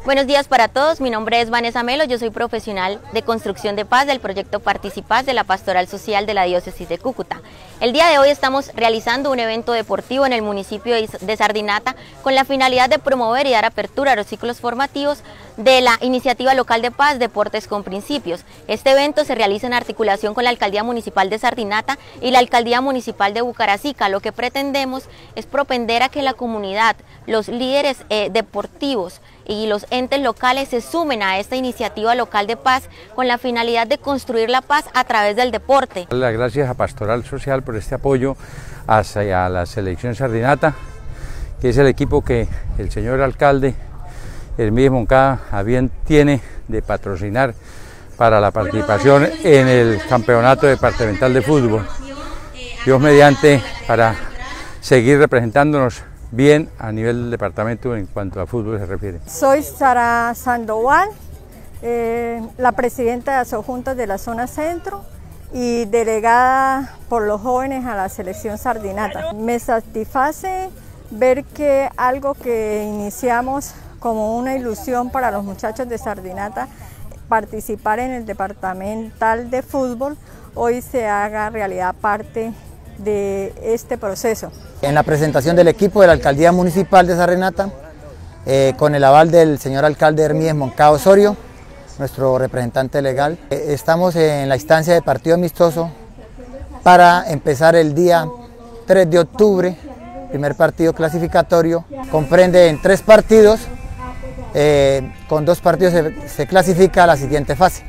Buenos días para todos, mi nombre es Vanessa Melo, yo soy profesional de construcción de paz del proyecto Participaz de la Pastoral Social de la Diócesis de Cúcuta. El día de hoy estamos realizando un evento deportivo en el municipio de Sardinata con la finalidad de promover y dar apertura a los ciclos formativos de la Iniciativa Local de Paz, Deportes con Principios. Este evento se realiza en articulación con la Alcaldía Municipal de Sardinata y la Alcaldía Municipal de Bucaracica. Lo que pretendemos es propender a que la comunidad, los líderes deportivos y los entes locales se sumen a esta iniciativa local de paz con la finalidad de construir la paz a través del deporte. Las gracias a Pastoral Social por este apoyo hacia la selección Sardinata, que es el equipo que el señor alcalde Hermídez Moncada a bien tiene de patrocinar para la participación en el campeonato departamental de fútbol. Dios mediante, para seguir representándonos bien a nivel del departamento en cuanto a fútbol se refiere. Soy Sara Sandoval, la presidenta de Asojuntas de la zona centro y delegada por los jóvenes a la selección Sardinata. Me satisface ver que algo que iniciamos como una ilusión para los muchachos de Sardinata, participar en el departamental de fútbol, hoy se haga realidad parte de este proceso. En la presentación del equipo de la Alcaldía Municipal de Sardinata, con el aval del señor alcalde Hermídez Moncada Osorio, nuestro representante legal, estamos en la instancia de partido amistoso para empezar el día 3 de octubre, primer partido clasificatorio, comprende en 3 partidos, con 2 partidos se clasifica a la siguiente fase.